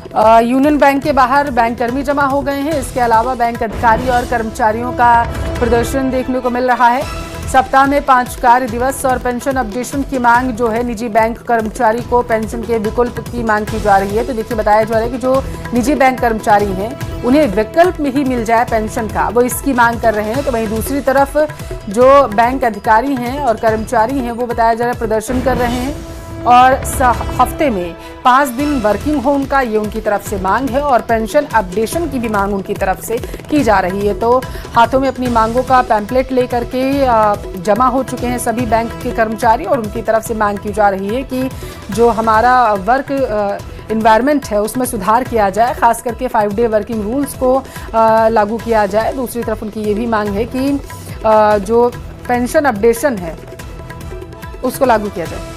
Union bank के बाहर bank कर्मी जमा हो गए हैं। इसके अलावा बैंक अधिकारी और कर्मचारियों का प्रदर्शन देखने को मिल रहा है। सप्ताह में 5 कार्य दिवस और पेंशन अपडेशन की मांग जो है, निजी बैंक कर्मचारी को पेंशन के विकल्प की मांग की जा रही है। तो देखिए, बताया जा रहा है कि जो निजी बैंक कर्मचारी हैं उन्हें विकल्प में ही मिल जाए पेंशन का, वो इसकी मांग कर रहे हैं। तो वहीं दूसरी तरफ जो बैंक अधिकारी हैं और कर्मचारी हैं वो बताया जा रहा है प्रदर्शन कर रहे हैं और हफ्ते में 5 दिन वर्किंग हो उनका, ये उनकी तरफ से मांग है। और पेंशन अपडेशन की भी मांग उनकी तरफ से की जा रही है। तो हाथों में अपनी मांगों का पैम्पलेट लेकर के जमा हो चुके हैं सभी बैंक के कर्मचारी और उनकी तरफ से मांग की जा रही है कि जो हमारा वर्क इन्वायरमेंट है उसमें सुधार किया जाए, खास करके 5 डे वर्किंग रूल्स को लागू किया जाए। दूसरी तरफ उनकी ये भी मांग है कि जो पेंशन अपडेशन है उसको लागू किया जाए।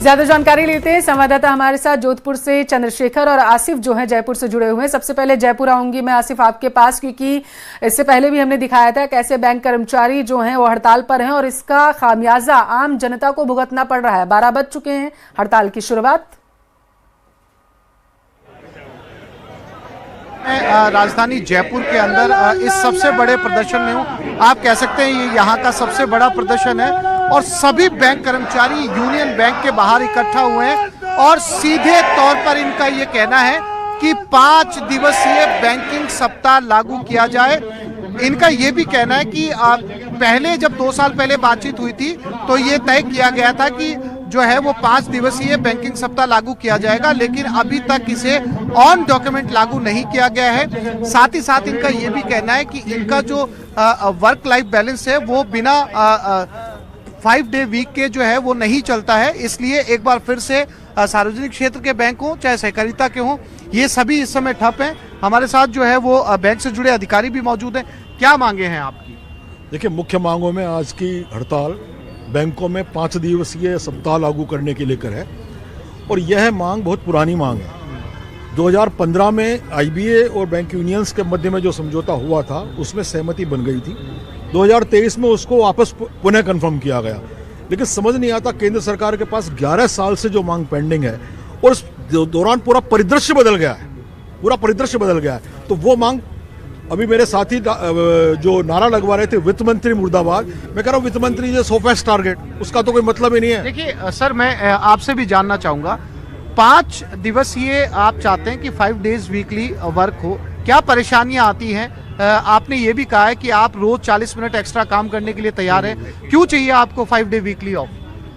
ज्यादा जानकारी लेते हैं, संवाददाता हमारे साथ जोधपुर से चंद्रशेखर और आसिफ जो हैं जयपुर से जुड़े हुए हैं। सबसे पहले जयपुर आऊंगी मैं आसिफ आपके पास, क्योंकि इससे पहले भी हमने दिखाया था कैसे बैंक कर्मचारी जो हैं वो हड़ताल पर हैं और इसका खामियाजा आम जनता को भुगतना पड़ रहा है। 12 बज चुके हैं हड़ताल की शुरुआत। मैं राजधानी जयपुर के अंदर इस सबसे बड़े प्रदर्शन में हूँ। आप कह सकते हैं ये यहाँ का सबसे बड़ा प्रदर्शन है और सभी बैंक कर्मचारी यूनियन बैंक के बाहर इकट्ठा हुए हैं और सीधे तौर पर इनका ये कहना है कि 5 दिवसीय बैंकिंग सप्ताह लागू किया जाए। इनका ये भी कहना है कि पहले जब 2 साल पहले बातचीत हुई थी तो ये तय किया गया था कि जो है वो 5 दिवसीय बैंकिंग सप्ताह लागू किया जाएगा, लेकिन अभी तक इसे ऑन डॉक्यूमेंट लागू नहीं किया गया है। साथ ही साथ इनका ये भी कहना है कि इनका जो वर्क लाइफ बैलेंस है वो बिना 5 डे वीक के जो है वो नहीं चलता है। इसलिए एक बार फिर से सार्वजनिक क्षेत्र के बैंक हों चाहे सहकारिता के हों, ये सभी इस समय ठप हैं। हमारे साथ जो है वो बैंक से जुड़े अधिकारी भी मौजूद हैं। क्या मांगे हैं आपकी? देखिए, मुख्य मांगों में आज की हड़ताल बैंकों में 5 दिवसीय सप्ताह लागू करने के लेकर है और यह मांग बहुत पुरानी मांग है। 2015 में आईबीए और बैंक यूनियंस के मध्य में जो समझौता हुआ था उसमें सहमति बन गई थी। 2023 में उसको वापस पुनः कंफर्म किया गया, लेकिन समझ नहीं आता केंद्र सरकार के पास 11 साल से जो मांग पेंडिंग है और उस दौरान पूरा परिदृश्य बदल गया है, पूरा परिदृश्य बदल गया है। तो वो मांग अभी मेरे साथी जो नारा लगवा रहे थे वित्त मंत्री मुर्दाबाद, मैं कह रहा हूँ वित्त मंत्री जो सोफेस्ट टारगेट, उसका तो कोई मतलब ही नहीं है। देखिए सर, मैं आपसे भी जानना चाहूंगा, 5 दिवसीय आप चाहते हैं कि 5 डेज वीकली वर्क हो, क्या परेशानियां आती हैं? आपने ये भी कहा है कि आप रोज 40 मिनट एक्स्ट्रा काम करने के लिए तैयार हैं, क्यों चाहिए आपको 5 डे वीकली ऑफ?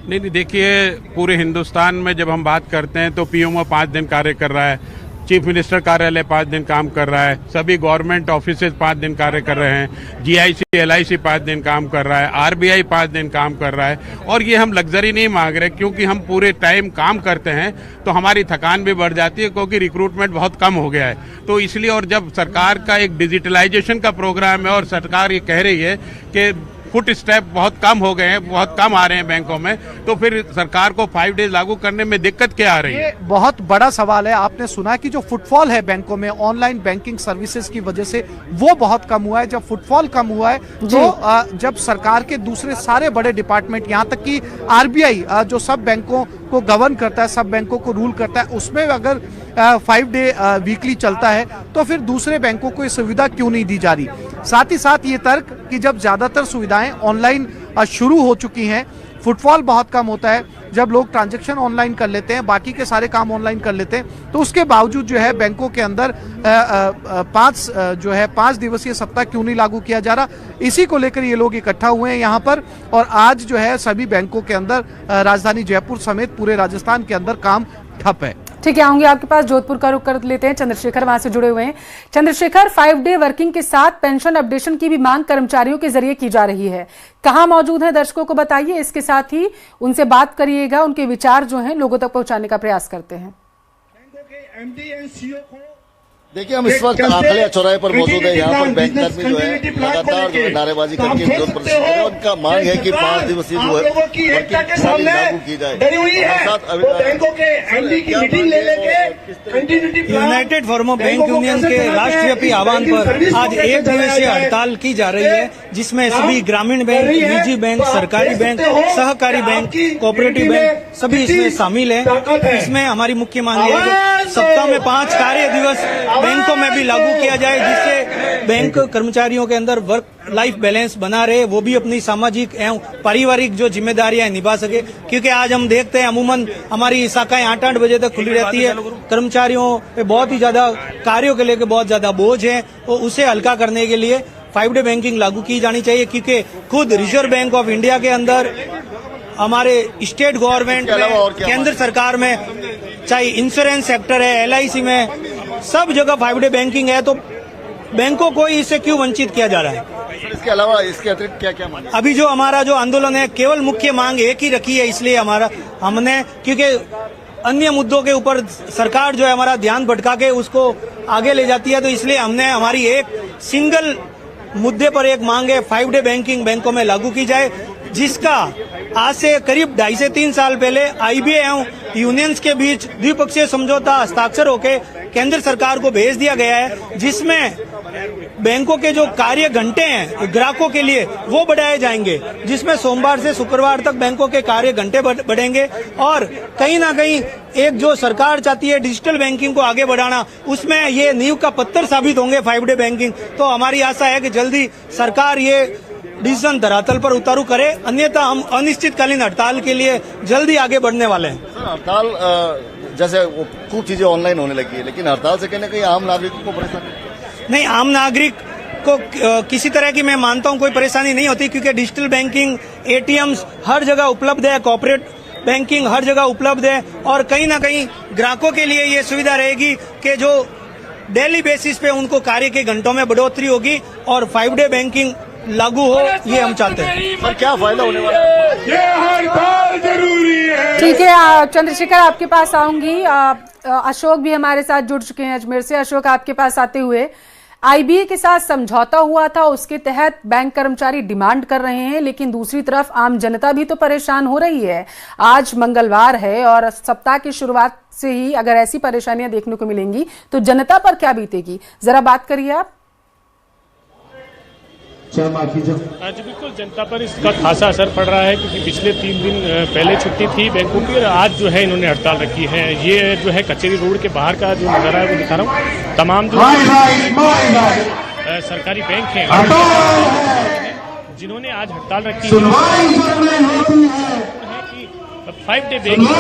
नहीं, देखिए, पूरे हिंदुस्तान में जब हम बात करते हैं तो पीएमओ 5 दिन कार्य कर रहा है, चीफ मिनिस्टर कार्यालय 5 दिन काम कर रहा है, सभी गवर्नमेंट ऑफिसेज 5 दिन कार्य कर रहे हैं, जीआईसी एलआईसी 5 दिन काम कर रहा है, आरबीआई 5 दिन काम कर रहा है। और ये हम लग्जरी नहीं मांग रहे, क्योंकि हम पूरे टाइम काम करते हैं तो हमारी थकान भी बढ़ जाती है, क्योंकि रिक्रूटमेंट बहुत कम हो गया है। तो इसलिए, और जब सरकार का एक डिजिटलाइजेशन का प्रोग्राम है और सरकार ये कह रही है कि फुट स्टेप बहुत कम हो गए हैं, बहुत कम आ रहे हैं बैंकों में, तो फिर सरकार को 5 डेज लागू करने में दिक्कत क्या आ रही है? ये बहुत बड़ा सवाल है। आपने सुना कि जो फुटफॉल है बैंकों में ऑनलाइन बैंकिंग सर्विसेज की वजह से वो बहुत कम हुआ है। जब फुटफॉल कम हुआ है तो जब सरकार के दूसरे सारे बड़े डिपार्टमेंट, यहाँ तक कि आरबीआई जो सब बैंकों को गवर्न करता है, सब बैंकों को रूल करता है, उसमें अगर 5 डे वीकली चलता है तो फिर दूसरे बैंकों को ये सुविधा क्यों नहीं दी जा रही? साथ ही साथ ये तर्क कि जब ज्यादातर सुविधाएं ऑनलाइन शुरू हो चुकी हैं, फुटफॉल बहुत कम होता है, जब लोग ट्रांजैक्शन ऑनलाइन कर लेते हैं, बाकी के सारे काम ऑनलाइन कर लेते हैं, तो उसके बावजूद जो है बैंकों के अंदर 5 दिवसीय सप्ताह क्यों नहीं लागू किया जा रहा? इसी को लेकर ये लोग इकट्ठा हुए हैं यहाँ पर। और आज जो है सभी बैंकों के अंदर राजधानी जयपुर समेत पूरे राजस्थान के अंदर काम ठप है। ठीक है, आऊंगी आपके पास। जोधपुर का रुख कर लेते हैं, चंद्रशेखर वहां से जुड़े हुए हैं। चंद्रशेखर, 5 डे वर्किंग के साथ पेंशन अपडेशन की भी मांग कर्मचारियों के जरिए की जा रही है, कहां मौजूद है दर्शकों को बताइए, इसके साथ ही उनसे बात करिएगा, उनके विचार जो हैं लोगों तक पहुंचाने का प्रयास करते हैं। बैंकों के एमडी एंड सीईओ को देखिए, हम इस वक्त आखलिया चौराहे पर मौजूद है। यहाँ पर बैंक कर्मी जो है लगातार जो है नारेबाजी करके विरोध प्रदर्शन कर रहे हैं। उनका मांग है कि 5 दिवसीय जो है वर्किंग प्रणाली लागू की जाए। यूनाइटेड फॉर्मर बैंक यूनियन के राष्ट्रव्यापी आह्वान पर आज 1 दिवसीय हड़ताल की जा रही है, जिसमें सभी ग्रामीण बैंक, निजी बैंक, सरकारी बैंक, सहकारी बैंक, कोऑपरेटिव बैंक सभी इसमें शामिल है। इसमें हमारी मुख्य मांग है कि सप्ताह में 5 कार्य दिवस बैंकों में भी लागू किया जाए, जिससे बैंक कर्मचारियों के अंदर वर्क लाइफ बैलेंस बना रहे, वो भी अपनी सामाजिक एवं पारिवारिक जो जिम्मेदारियां निभा सके। क्योंकि आज हम देखते हैं अमूमन हमारी शाखाएं 8-8 बजे तक खुली रहती है। कर्मचारियों पे बहुत ही ज्यादा कार्यों के लेकर बहुत ज्यादा बोझ है, तो उसे हल्का करने के लिए 5 डे बैंकिंग लागू की जानी चाहिए। क्योंकि खुद रिजर्व बैंक ऑफ इंडिया के अंदर, हमारे स्टेट गवर्नमेंट में, केंद्र सरकार में, चाहे इंश्योरेंस सेक्टर है, LIC में, सब जगह 5 डे बैंकिंग है, तो बैंकों को इससे क्यों वंचित किया जा रहा है? इसके अलावा इसके अतिरिक्त क्या क्या मांग? अभी जो हमारा जो आंदोलन है, केवल मुख्य मांग एक ही रखी है, इसलिए हमने क्योंकि अन्य मुद्दों के ऊपर सरकार जो है हमारा ध्यान भटका के उसको आगे ले जाती है, तो इसलिए हमने हमारी एक सिंगल मुद्दे पर एक मांग है, 5 डे बैंकिंग बैंकों में लागू की जाए, जिसका आज से करीब 2.5 से 3 साल पहले IBA एवं यूनियंस के बीच द्विपक्षीय समझौता हस्ताक्षर होकर केंद्र सरकार को भेज दिया गया है, जिसमें बैंकों के जो कार्य घंटे हैं ग्राहकों के लिए वो बढ़ाए जाएंगे, जिसमें सोमवार से शुक्रवार तक बैंकों के कार्य घंटे बढ़ेंगे। और कहीं ना कहीं एक जो सरकार चाहती है डिजिटल बैंकिंग को आगे बढ़ाना, उसमें ये नींव का पत्थर साबित होंगे 5 डे बैंकिंग। तो हमारी आशा है कि जल्दी सरकार ये डिसीजन धरातल पर उतारू करे, अन्यथा हम अनिश्चितकालीन हड़ताल के लिए जल्दी आगे बढ़ने वाले हैं। हड़ताल जैसे खूब चीजें ऑनलाइन होने लगी है, लेकिन हड़ताल से कहीं ना कहीं आम नागरिकों को परेशानी नहीं, आम नागरिक को किसी तरह की मैं मानता हूं कोई परेशानी नहीं होती, क्योंकि डिजिटल बैंकिंग, ATMs हर जगह उपलब्ध है, कॉर्पोरेट बैंकिंग हर जगह उपलब्ध है, और कहीं ना कहीं ग्राहकों के लिए ये सुविधा रहेगी कि जो डेली बेसिस पे उनको कार्य के घंटों में बढ़ोतरी होगी और 5 डे बैंकिंग लागू हो, ये हम चाहते हैं। पर क्या फायदा होने वाला है? ये हड़ताल जरूरी है। ठीक है चंद्रशेखर, आपके पास आऊंगी। अशोक भी हमारे साथ जुड़ चुके हैं अजमेर से। अशोक, आपके पास आते हुए, IBA के साथ समझौता हुआ था, उसके तहत बैंक कर्मचारी डिमांड कर रहे हैं, लेकिन दूसरी तरफ आम जनता भी तो परेशान हो रही है। आज मंगलवार है और सप्ताह की शुरुआत से ही अगर ऐसी परेशानियां देखने को मिलेंगी तो जनता पर क्या बीतेगी, जरा बात करिए आप। जी बिल्कुल, जनता पर इसका खासा असर पड़ रहा है, क्योंकि पिछले 3 दिन पहले छुट्टी थी बैंकों की और आज जो है इन्होंने हड़ताल रखी है। ये जो है कचेरी रोड के बाहर का जो नजारा है वो दिखा रहा हूँ। तमाम जो सरकारी बैंक हैं जिन्होंने आज हड़ताल रखी है कि 5 डे बैंकिंग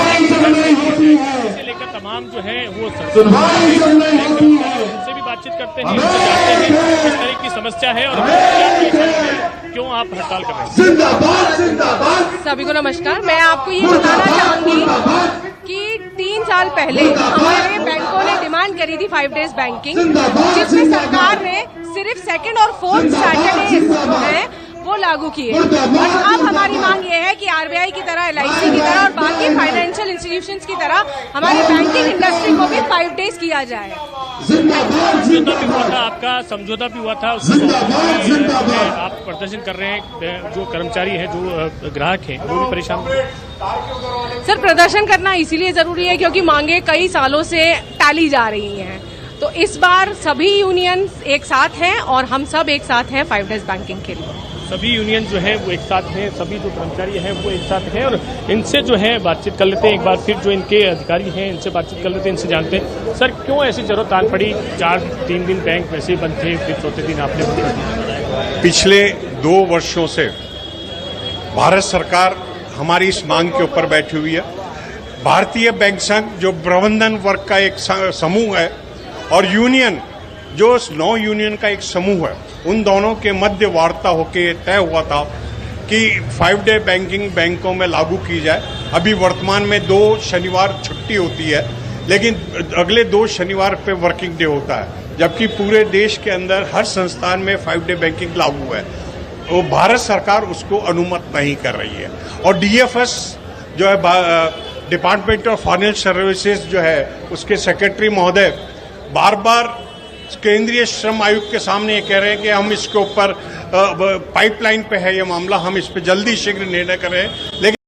से लेकर तमाम जो है वो उनसे भी बातचीत करते हैं, उनसे जानते हैं किस तरह की समस्या है और क्यों आप हड़ताल कर रहे हैं। सभी को नमस्कार। मैं आपको ये बताना चाहूंगी कि 3 साल पहले हमारे बैंकों ने डिमांड करी थी 5 डेज बैंकिंग, जिसमें सरकार ने सिर्फ 2nd और 4th सैटरडे है वो लागू किए। और अब हमारी मांग ये है कि RBI की तरह, LIC की तरह और बाकी फाइनेंशियल इंस्टीट्यूशंस की तरह हमारी बैंकिंग इंडस्ट्री को भी 5 डेज किया जाए। समझौता भी हुआ था, आपका समझौता भी हुआ था, आप प्रदर्शन कर रहे हैं, जो कर्मचारी है, जो ग्राहक हैं वो भी परेशान। सर, प्रदर्शन करना इसीलिए जरूरी है क्योंकि मांगे कई सालों से टाली जा रही हैं, तो इस बार सभी यूनियन एक साथ हैं और हम सब एक साथ हैं 5 डेज बैंकिंग के लिए। सभी यूनियन जो है वो एक साथ हैं, सभी जो कर्मचारी हैं वो एक साथ हैं और इनसे जो है बातचीत कर लेते हैं। एक बार फिर जो इनके अधिकारी हैं इनसे बातचीत कर लेते हैं, इनसे जानते हैं सर क्यों ऐसी जरूरत आन पड़ी। 3 दिन बैंक वैसे ही बंद थे, फिर चौथे दिन आपने। पिछले 2 वर्षों से भारत सरकार हमारी इस मांग के ऊपर बैठी हुई है। भारतीय बैंक संघ जो प्रबंधन वर्ग का एक समूह है और यूनियन जो 9 यूनियन का एक समूह है, उन दोनों के मध्य वार्ता होके तय हुआ था कि 5 डे बैंकिंग बैंकों में लागू की जाए। अभी वर्तमान में 2 शनिवार छुट्टी होती है, लेकिन अगले 2 शनिवार पे वर्किंग डे होता है, जबकि पूरे देश के अंदर हर संस्थान में 5 डे बैंकिंग लागू है। तो भारत सरकार उसको अनुमत नहीं कर रही है और DFS जो है, डिपार्टमेंट ऑफ फाइनेंशियल सर्विसेज जो है, उसके सेक्रेटरी महोदय बार बार केंद्रीय श्रम आयुक्त के सामने ये कह रहे हैं कि हम इसके ऊपर पाइपलाइन पे है ये मामला, हम इस पे जल्दी शीघ्र निर्णय करें। लेकिन